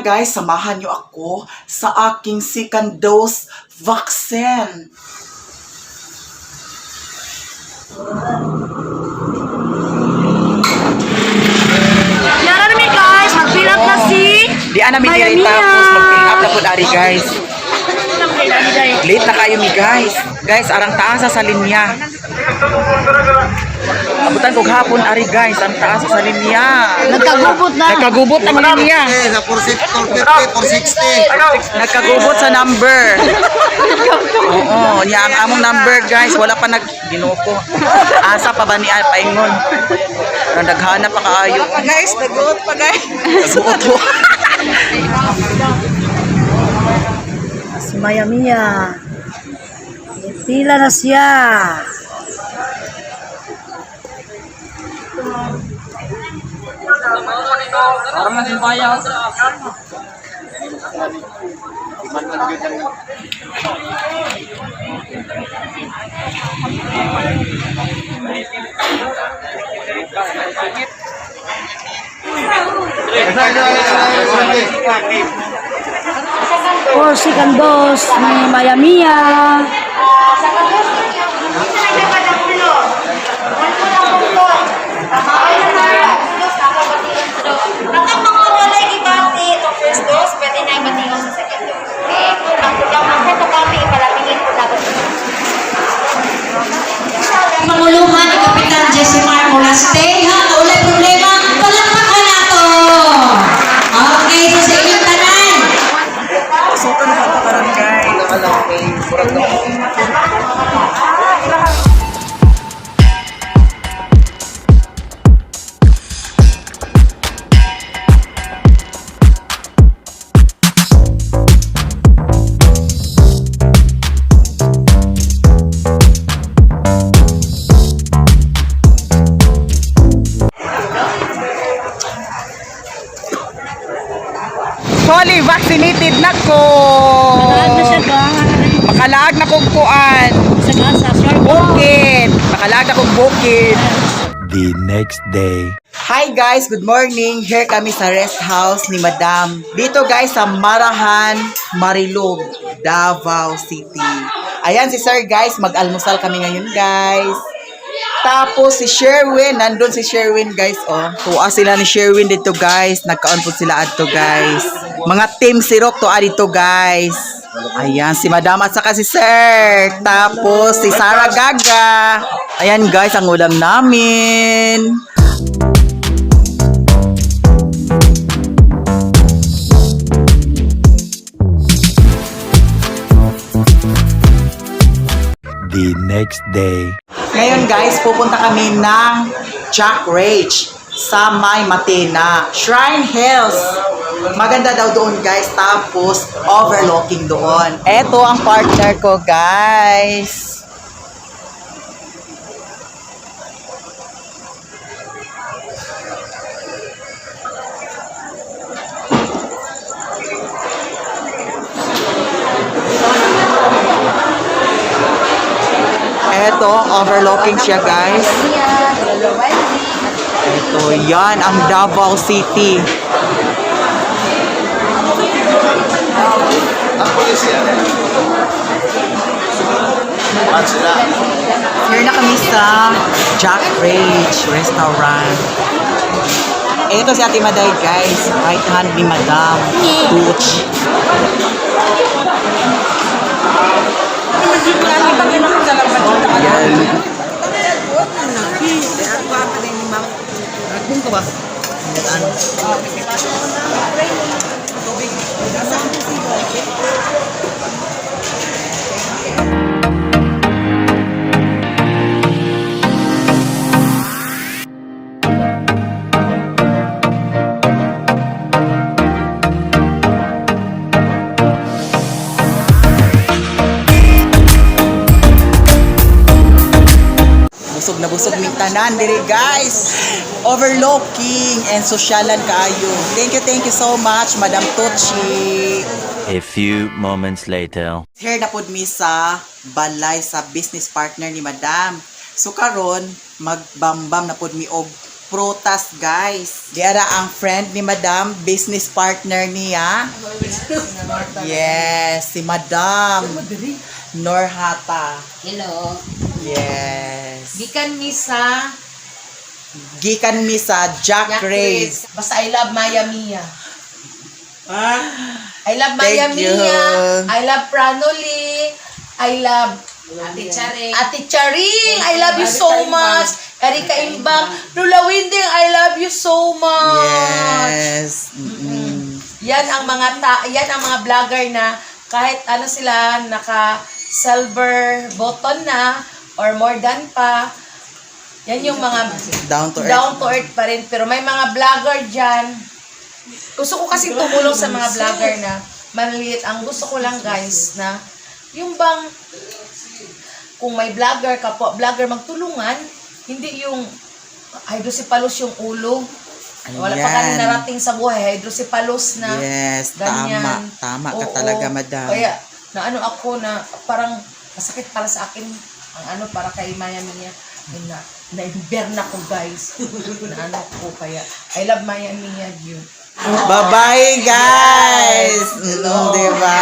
guys, samahan niyo ako sa aking second dose vaccine. Yara namin guys, mag-fill up na si Di namin dire tapos mag-fill up na po dari guys. Late na kayo mi guys. Guys, arang taas sa linya. Abutan kog hapon ari guys, ang taas sa linya. Nagkagubot na. Nagkagubot ang linya. Sa 450, 460. Nagkagubot sa number. Oo, niya ang among number guys, wala pa nagginoko. Asa pa ba ni paingon? Pero naghanap pa kaayo. Guys, naguot pa guys. Naguot po. Si Maya Mia. Pila na siya. For second dose ni Maya Mia. Manguluhan ni Kapitan Jessimar Molaste. Ha, kaulay problema. Palakpakan na to. Okay, so sa inyong tanan. Sukan na pa karon guys. Fully vaccinated na ko. Lahat na siya guys. Makalaag na kong kuan. Sa Bukid. Makalaag na kong bukid. The next day. Hi guys, good morning. Here kami sa rest house ni Madam. Dito guys sa Marahan, Marilog, Davao City. Ayan si Sir guys, mag-almusal kami ngayon guys. Tapos si Sherwin, nandun si Sherwin guys, oh. Tuwa sila ni Sherwin dito guys. Nagkaon po sila adto guys. Mga team sirok to dito guys. Ayan si Madam at saka si Sir. Tapos si Sarah Gaga. Ayan guys ang ulam namin. The next day. Ngayon guys, pupunta kami ng Jack Rage sa May Matena, Shrine Hills. Maganda daw doon guys, tapos overlooking doon. Eto ang partner ko guys. Eto, overlooking siya guys. Ito, yan ang Davao City. Here na kami sa Jack Rage Restaurant. Ito si Ate Maday guys, right hand ni Madam Tuch. Busog na busog ming tanan diri guys. Overlooking and sosyalan kaayo. Thank you so much Madam Tochi. A few moments later. Here na pud mi sa balay sa business partner ni Madam. So karon magbambam na pud mi og prutas, guys. Diara ang friend ni Madam, business partner niya. Yes, si Madam Norhata. Hello. Yes. Gikan mi sa Gikan mi sa Jack Reyes. Basta I love Maya Mia. I love Maya Thank you. Mia. I love Pranoli. I love Ate Charing. Ate Charing. I love you so much. Erika Imbang. Lula Winding, I love you so much. Yes. Yan ang mga vlogger na kahit ano sila naka silver button na or more than pa. Yan yung mga Down to earth. down to earth pa rin. Pero may mga vlogger dyan. Gusto ko kasi tumulong sa mga vlogger na maliliit. Ang gusto ko lang guys na yung bang kung may vlogger, kapwa vlogger magtulungan, hindi yung hydrocephalus yung ulo. Wala pa kami Ayan. narating sa buhay, hydrocephalus na Yes, ganyan. tama ka Oo. talaga, Madam. Kaya, na ano ako na parang masakit para sa akin ang ano para kay Maya Mia na-inberna ko guys na ano ko kaya I love Maya Mia you. Bye-bye, guys! Diba?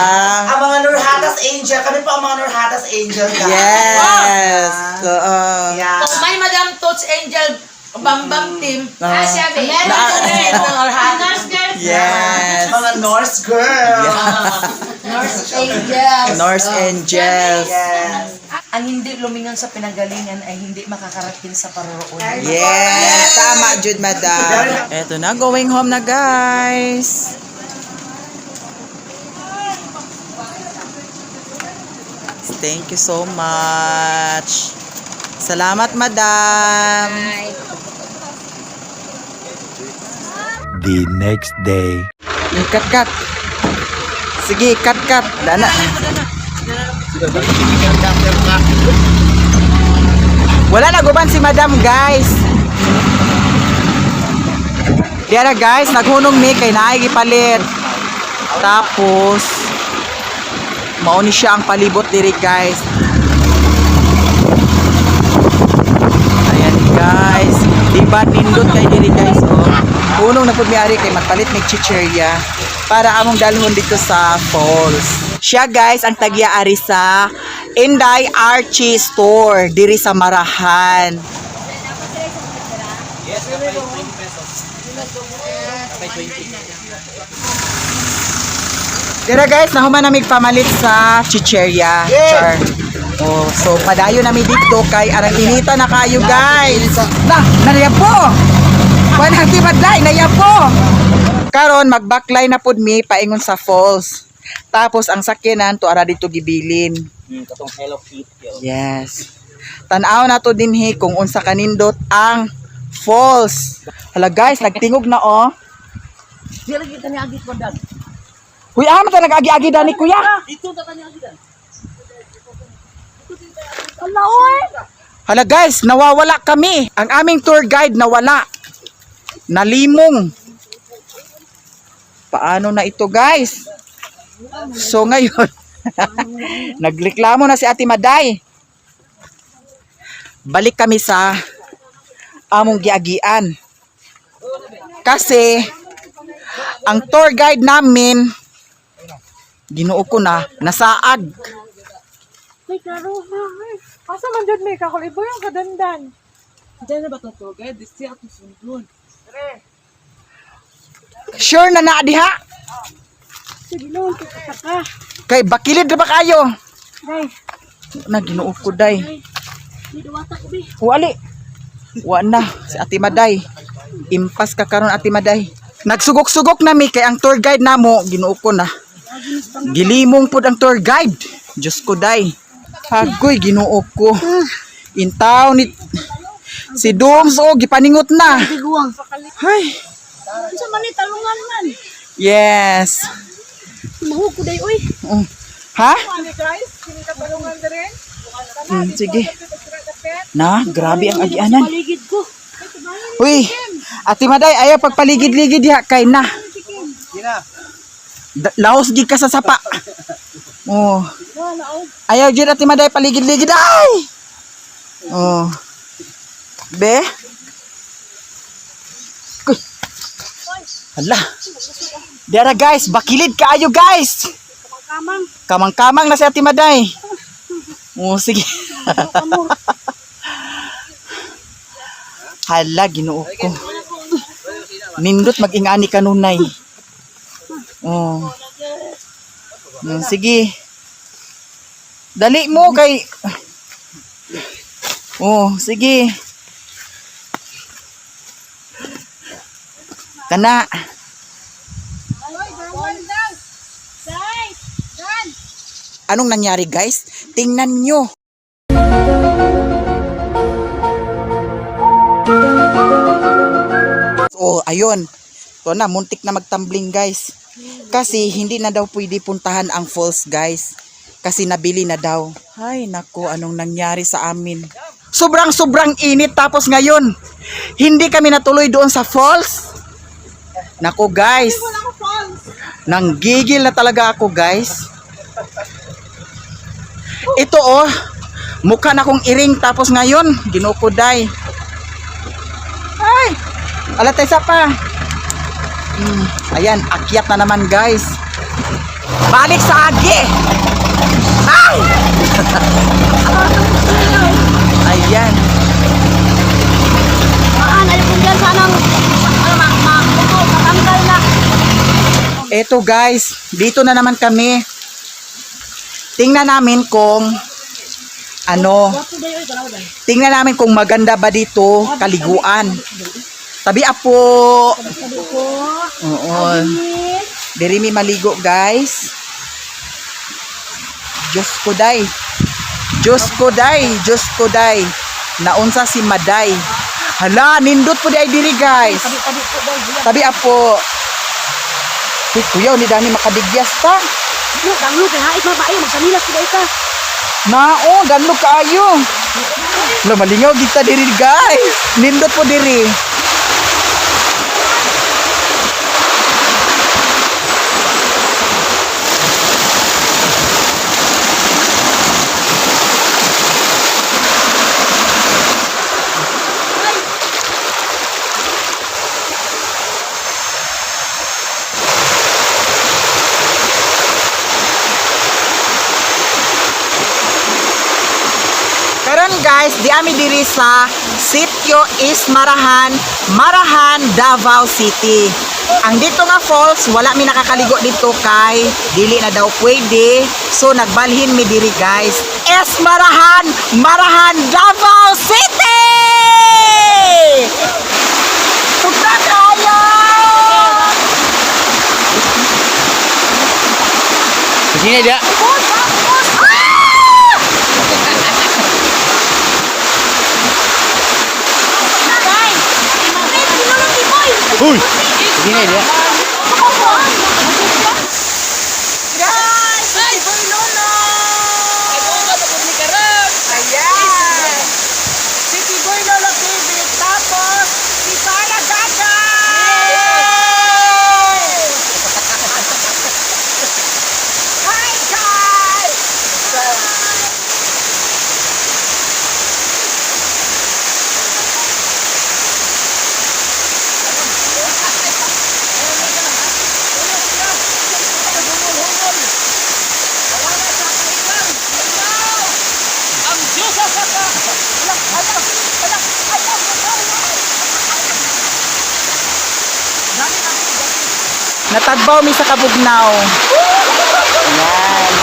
Ang mga Nurhatas Angel, kami po ang mga Nurhatas Angel, guys. Yes! Oo. Yeah. So, may Madam Tots Angel Bambam team. Siya din. Yes! Mga Norse girl. North Angels. Norse Angels. Yes. Ang hindi lumingon sa pinagalingan ay hindi makakarating sa paroroon. Yes! Tama, Jude, Madam. Eto na, going home na, guys. Thank you so much. Salamat, Madam. The next day. Cut. Sige, cut. Dana. Wala na guban si Madam, guys. Diara, guys, naghunong mi kay naay gipalit. Tapos mao ni siya ang palibot diri, guys. Ayan, guys. Diba nindot kay diri, guys, oh. Hunong na pud mi ari kay magpalit mig chicherya para among dalhon dito sa falls. Siya, guys, ang tagya-ari sa Inday Archie Store diri sa Marahan. Dira, guys, nahuman namig pamalit sa chicherya. Char. Oh, so padayon nami dito kay arang inita na kayo, guys. Nariya po. Wanang timadlay naya po. Karon mag-backline na pud mi paingon sa falls. Tapos ang sakyanan to ara dito gibilin. Katong Hello Kitty. Yes. Tan-aw na to dinhi kung unsa kanindot ang falls. Hala, guys, nagtingog na, oh. Dili kita ni agit ko dag. Uy, ta nag-agi-agi dani, kuya. Dito ta kani agit. Hala, guys, nawawala kami. Ang aming tour guide nawala. Nalimong. Paano na ito, guys? So ngayon, nagreklamo na si Ate Maday. Balik kami sa among giagian. Kasi ang tour guide namin Ginoo ko na nasaag. May klaro ha. Asa man jud may kakuliboy ang kadandan. Diyan na ba to guys? Disi ako sundon. Sure na na diha. Sige no, ka. Kay bakilid na ba kayo? Day, Na Ginoo ko, day. di duwata ko bi. Wali. Wa na si Ate Maday. Impas ka karon, Ate Maday. Nagsugok-sugok nami kay ang tour guide namo, Ginoo ko na. Gilimong pud ang tour guide. Diyos ko, day. Hagoy, Ginoo ko. Intaw ni si Dooms, oh, gipaningot na. Tiguang. Hay. Unsa man ni talungan man? Yes. Mahug ko day oy. Ha? Ani Christ, kini ka talungan dire. Sige. Na, grabe ang agianan. Paligid ko. Uy, Ate Maday, ayaw pagpaligid-ligid diha kay na. Laos gid ka sa sapa. Oh. Ayaw gid, Ate Maday, paligid-ligid ay. Oh. Be? Hala. Dara guys, bakilid kaayo guys. Kamang. Kamang-kamang na si Ate Maday. Oh, sige. Hala, Ginoo ko. Nindot mag-ingani kanunay. Oh. Sige. Dali mo kay... Oh, sige. Kana. Anong nangyari guys? Tingnan nyo. Oh, ayun. Ito na, muntik na magtumbling guys. Kasi hindi na daw pwede puntahan ang falls guys. Kasi nabili na daw. Ay nako, anong nangyari sa amin? Sobrang init tapos ngayon. Hindi kami natuloy doon sa falls. Nako guys. Nanggigil na talaga ako guys. Ito oh, mukha na akong iring tapos ngayon, ginukuday. Ay, alat isa pa. Ayan, akyat na naman guys. Balik sa agi. Ay! Ayan. Ay kung dyan sanang matanggal na. Eto guys, dito na naman kami. Tingnan namin kung tingnan namin kung maganda ba dito kaliguan. Tabi apo. Oo. Diri mi maligo guys. Diyos ko day. Diyos ko day. Diyos ko day. Naunsa si Maday. Hala, nindot po di ay diri guys. Tabi apo. Kuya, ni Dani makabigyas ta. Danglo kay hait mabayo magsamilas kita ita. Nao, ganlo kaayo. Lo malingaw kita diri guys. Nindot po diri. Karon guys, di ami diri sa Sitio is Marahan, Davao City. Ang dito nga falls, wala mi nakakaligo dito kay dili na daw pwede. So nagbalhin mi diri guys. Es Marahan, Davao City! Tugna kayo! Sini dia. Uy, sini dia. Natagbaw mi sa Kabugnaw. Ayan.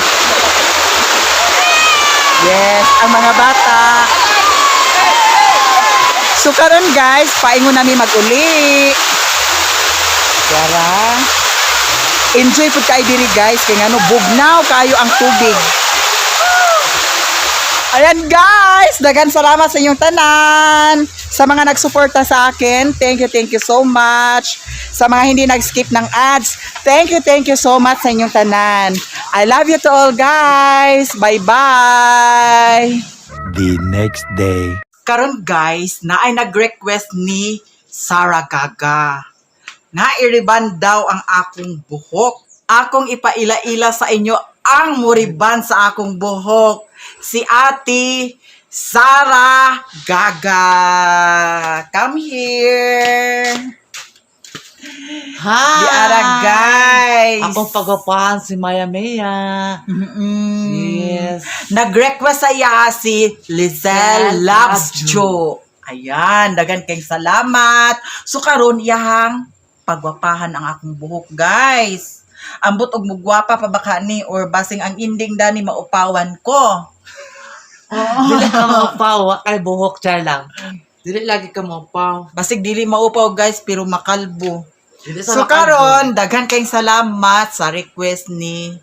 Yes, ang mga bata. So karon guys, paingon nami mag-uli. Yara. Enjoy pud kay diri guys kay ngano bugnaw kayo ang tubig. Ayan guys, dagan salamat sa inyong tanan. Sa mga nagsuporta sa akin, thank you so much. Sa mga hindi nag-skip ng ads, thank you so much sa inyong tanan. I love you to all guys. Bye-bye. The next day. Karon guys, na ay nag-request ni Sarah Gaga. Na iriban daw ang akong buhok. Akong ipaila-ila sa inyo ang muriban sa akong buhok. Si Ate Sarah Gaga. Come here. Hi! Di ara, guys. Akong pagapahan si Maya Maya. Yes. Nag-request saya si Lizelle Loves Jo. Ayan, dagan kayong salamat. So karon iyahang pagwapahan ang akong buhok, guys. Ambot og mugwapa pa baka ni or basing ang ending dani maupawan ko. Dili ka maupaw, wa kay buhok char lang. Dili lagi ka maupaw. Basig dili maupaw, guys, pero makalbo. Dili So makalbo. karon daghan kayong salamat sa request ni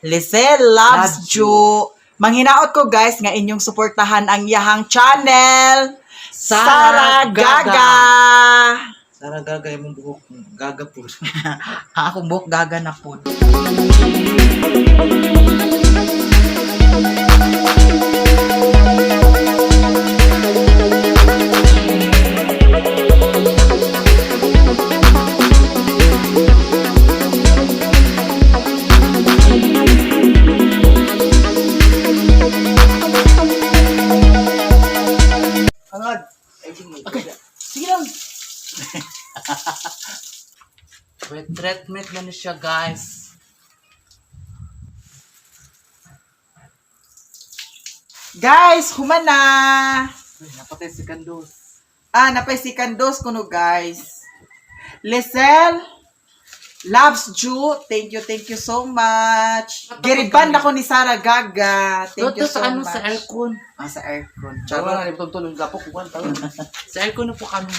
Lizelle Loves Jo. Manghinaot ko, guys, nga inyong suportahan ang iyahang channel, Sara Gaga. Sara Gaga yung buhok. Gaga po. Ang akong buhok gaga na po. Sige lang. Wait, treatment na ni siya, guys. Guys, human na. Uy, napatay si Kandos. Napay si Kandos kuno, guys. Lizelle Loves Jo, thank you so much. Giriban ako ni Sara Gaga. Thank you Ito so sa ano, much. sa aircon. Sa aircon. Charo na rin tulong gapo kuwan taon. Sa aircon na po kami.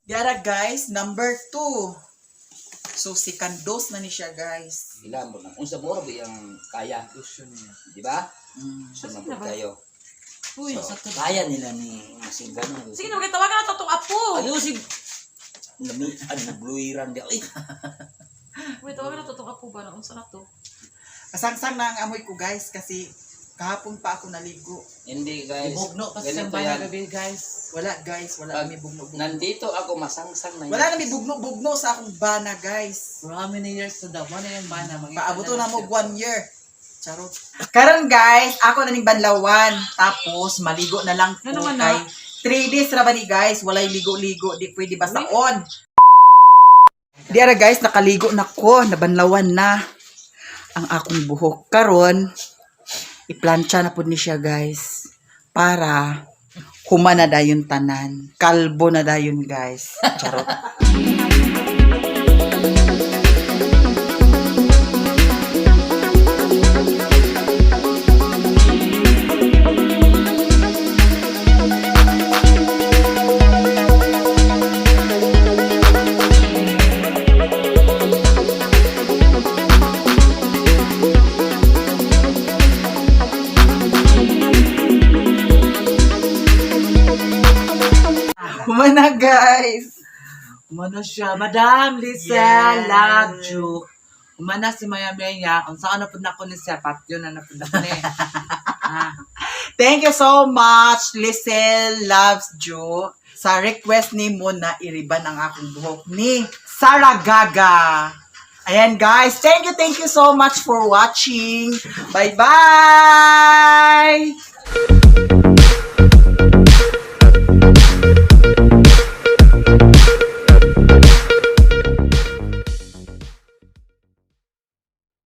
Yara, guys, number 2. So, si Kandos na ni siya, guys. Ilan mo lang. Unsa mo ba yung kaya? Di ba? Sumabot kayo. Uy, So, kaya nila ni Masing Ganong. sige na, magtawagan na itong apo. Ano si... Nagluiran di. Ay! Uy, tawagan na itong apo ba? Unsa na to? Kasangsang na ang amoy ko, guys, kasi kahapon pa ako naligo. Hindi guys. Ibugno kasi Ganito sa bayan yan. gabi, guys. Wala, guys. Wala Pag kami bugno-bugno. nandito ako masangsang na Wala kami bugno-bugno sa akong bana, guys. For how many years to daw? Ano yung bana? Paabuto na mo 1 year. Charot. Karon, guys, ako na ning banlawan. Tapos, maligo na lang po Ano naman kay 3 days ra ba ni, guys? Walay ligo-ligo. Di pwede basta on. Di ara, guys, nakaligo na ko. Nabanlawan na ang akong buhok. Karon, iplansya na po ni siya, guys. Para humana dayon tanan. Kalbo na dayon, guys. Charot. Humana, guys. Umano siya, Madam Lizelle Loves Jo. Umana si Maya Maya. Kung saan na po na ko ni siya, patyo na po na ko ni. Thank you so much, Lizelle Loves Jo, sa request ni mo na iriban ang akong buhok ni Sara Gaga. Ayan, guys. Thank you so much for watching. Bye-bye!